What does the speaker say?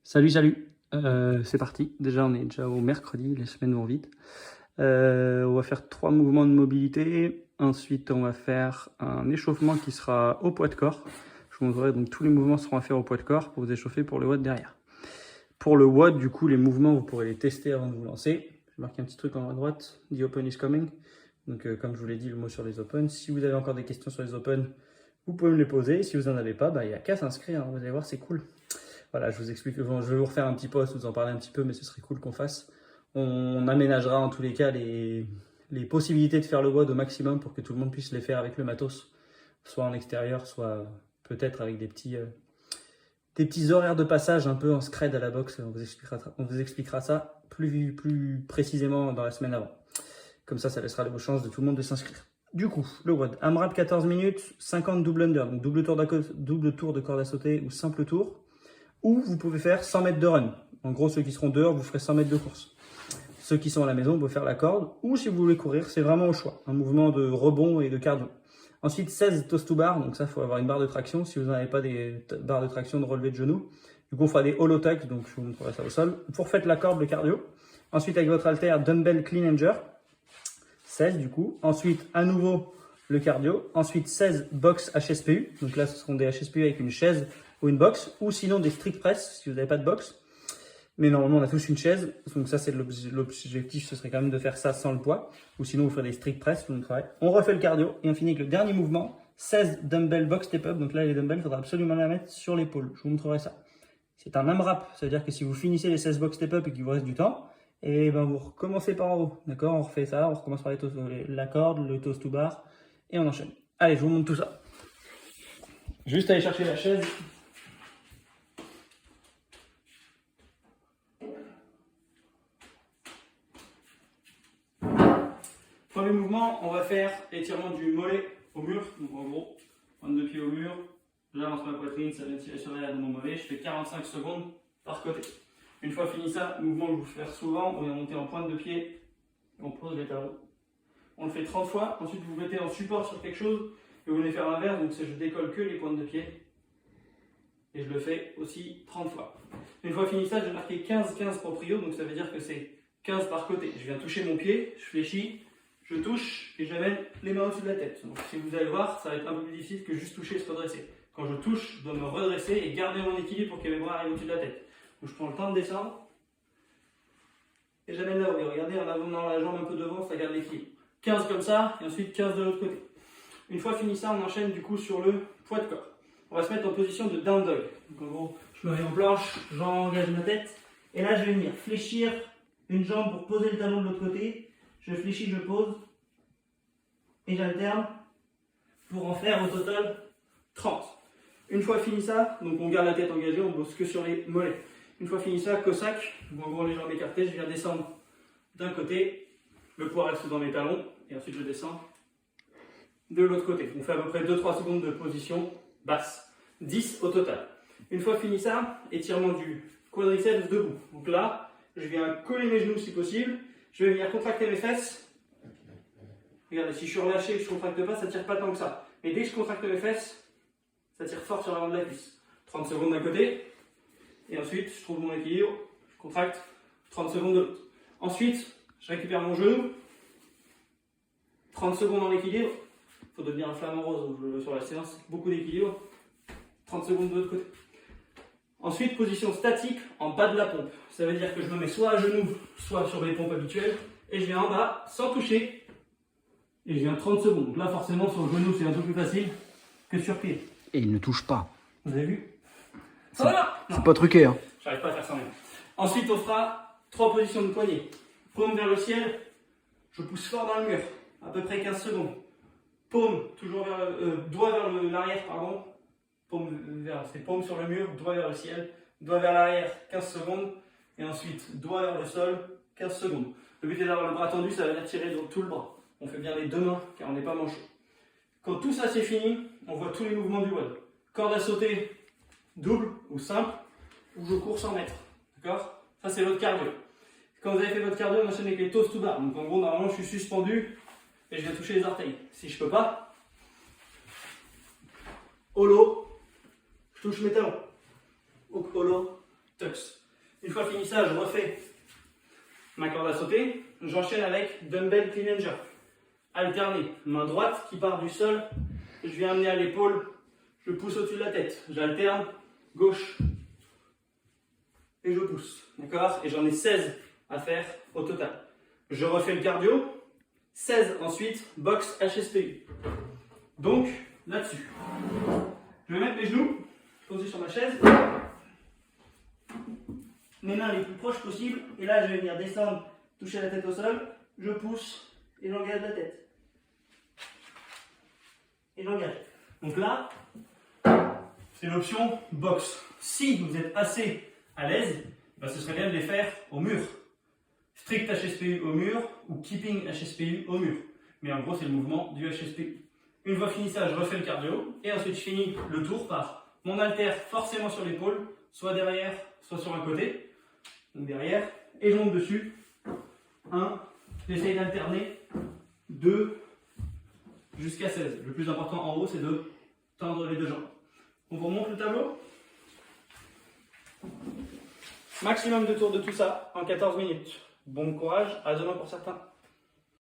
Salut, salut. C'est parti. Déjà, on est déjà au mercredi, les semaines vont vite. On va faire 3 mouvements de mobilité. Ensuite, on va faire un échauffement qui sera au poids de corps. Je vous montrerai donc tous les mouvements seront à faire au poids de corps pour vous échauffer pour le WOD derrière. Pour le WOD, du coup, les mouvements, vous pourrez les tester avant de vous lancer. Je marque un petit truc en haut à droite. The Open is coming. Donc, comme je vous l'ai dit, le mot sur les Open. Si vous avez encore des questions sur les Open, vous pouvez me les poser. Si vous n'en avez pas, il n'y a qu'à s'inscrire. Vous allez voir, c'est cool. Voilà, je vous explique. Je vais vous refaire un petit post, vous en parler un petit peu, mais ce serait cool qu'on fasse. On aménagera en tous les cas les possibilités de faire le WOD au maximum pour que tout le monde puisse les faire avec le matos, soit en extérieur, soit peut-être avec des petits horaires de passage un peu en scred à la boxe. On vous expliquera ça plus précisément dans la semaine avant. Comme ça laissera les chances de tout le monde de s'inscrire. Du coup, le WOD, AMRAP 14 minutes, 50 double under, donc double tour de corde à sauter ou simple tour. Ou vous pouvez faire 100 mètres de run. En gros, ceux qui seront dehors, vous ferez 100 mètres de course. Ceux qui sont à la maison, vous pouvez faire la corde. Ou si vous voulez courir, c'est vraiment au choix. Un mouvement de rebond et de cardio. Ensuite, 16 toast to bar. Donc ça, il faut avoir une barre de traction. Si vous n'avez pas des barres de traction de relevé de genoux. Du coup, on fera des hollow tucks. Donc je vous montrerai ça au sol. Vous refaites la corde, le cardio. Ensuite, avec votre halter, dumbbell clean and jerk. 16 du coup. Ensuite, à nouveau, le cardio. Ensuite, 16 box HSPU. Donc là, ce seront des HSPU avec une chaise ou une box, ou sinon des strict press si vous n'avez pas de box. Mais normalement, on a tous une chaise, donc ça, c'est l'objectif, ce serait quand même de faire ça sans le poids, ou sinon, vous ferez des strict press, on refait le cardio, et on finit avec le dernier mouvement, 16 dumbbell box step up. Donc là, les dumbbells, il faudra absolument la mettre sur l'épaule. Je vous montrerai ça. C'est un AMRAP, ça veut dire que si vous finissez les 16 box step up et qu'il vous reste du temps, et ben vous recommencez par en haut, d'accord? On refait ça, on recommence par la corde, le toast to bar, et on enchaîne. Allez, je vous montre tout ça. Juste aller chercher la chaise. Premier mouvement, on va faire étirement du mollet au mur. Donc en gros, pointe de pied au mur, j'avance ma poitrine, ça vient tirer sur l'arrière de mon mollet. Je fais 45 secondes par côté. Une fois fini ça, mouvement que je vous fais souvent, on vient monter en pointe de pied, on pose les talons. On le fait 30 fois, ensuite vous mettez en support sur quelque chose et vous venez faire l'inverse, donc je décolle que les pointes de pied. Et je le fais aussi 30 fois. Une fois fini ça, j'ai marqué 15-15 proprio, donc ça veut dire que c'est 15 par côté. Je viens toucher mon pied, je fléchis, je touche et j'amène les mains au-dessus de la tête. Donc si vous allez voir, ça va être un peu plus difficile que juste toucher et se redresser. Quand je touche, je dois me redresser et garder mon équilibre pour que mes bras arrivent au-dessus de la tête. Donc je prends le temps de descendre et j'amène là-haut. Et regardez, en amenant la jambe un peu devant, ça garde l'équilibre. 15 comme ça et ensuite 15 de l'autre côté. Une fois fini ça, on enchaîne du coup sur le poids de corps. On va se mettre en position de down dog. Donc en gros, je me mets en planche, j'engage ma tête et là je vais venir fléchir une jambe pour poser le talon de l'autre côté. Je fléchis, je pose et j'alterne pour en faire au total 30. Une fois fini ça, donc on garde la tête engagée, on bosse que sur les mollets. Une fois fini ça, Cossack, en gros les jambes écartées, je viens descendre d'un côté, le poids reste dans mes talons et ensuite je descends de l'autre côté. On fait à peu près 2-3 secondes de position basse. 10 au total. Une fois fini ça, étirement du quadriceps debout. Donc là, je viens coller mes genoux si possible. Je vais venir contracter mes fesses. Regardez, si je suis relâché et que je ne contracte pas, ça ne tire pas tant que ça. Mais dès que je contracte mes fesses, ça tire fort sur l'avant de la cuisse. 30 secondes d'un côté. Et ensuite, je trouve mon équilibre. Je contracte 30 secondes de l'autre. Ensuite, je récupère mon genou. 30 secondes en équilibre. Il faut devenir un flamant rose sur la séance. Beaucoup d'équilibre. 30 secondes de l'autre côté. Ensuite, position statique en bas de la pompe. Ça veut dire que je me mets soit à genoux, soit sur les pompes habituelles. Et je viens en bas sans toucher. Et je viens 30 secondes. Donc là, forcément, sur le genou, c'est un peu plus facile que sur pied. Et il ne touche pas. Vous avez vu? Voilà. C'est pas truqué, hein. J'arrive pas à faire ça même. Ensuite, on fera 3 positions de poignet. Paume vers le ciel. Je pousse fort dans le mur. À peu près 15 secondes. Paume, toujours vers doigt vers l'arrière, pardon. C'est paume sur le mur, doigt vers le ciel, doigt vers l'arrière, 15 secondes, et ensuite doigt vers le sol, 15 secondes. Le but est d'avoir le bras tendu, ça va venir tirer dans tout le bras. On fait bien les deux mains, car on n'est pas manchot. Quand tout ça c'est fini, on voit tous les mouvements du WOD. Corde à sauter, double ou simple, ou je cours 100 mètres. D'accord? Ça c'est votre cardio. Quand vous avez fait votre cardio, on enchaîne avec les toast to bar. Donc en gros, normalement, je suis suspendu et je viens toucher les orteils. Si je peux pas, hollow, je touche mes talons. Hollow, tuck. tucks. Une fois fini ça, je refais ma corde à sauter. J'enchaîne avec dumbbell clean and jerk. Alterné, main droite qui part du sol, je viens amener à l'épaule, je pousse au-dessus de la tête. J'alterne, gauche, et je pousse. D'accord? Et j'en ai 16 à faire au total. Je refais le cardio. 16 ensuite, boxe HSPU. Donc, là-dessus. Je vais mettre mes genoux posés sur ma chaise. Mes mains les plus proches possibles. Et là, je vais venir descendre, toucher la tête au sol. Je pousse et j'engage la tête. Et j'engage. Donc là, c'est l'option boxe. Si vous êtes assez à l'aise, ben ce serait bien de les faire au mur. Strict HSPU au mur ou keeping HSPU au mur. Mais en gros, c'est le mouvement du HSPU. Une fois fini ça, je refais le cardio. Et ensuite, je finis le tour par mon haltère forcément sur l'épaule, soit derrière, soit sur un côté. Donc derrière. Et je monte dessus. 1, j'essaye d'alterner. 2, jusqu'à 16. Le plus important en haut, c'est de tendre les deux jambes. On vous remonte le tableau. Maximum de tours de tout ça en 14 minutes. Bon courage, à demain pour certains.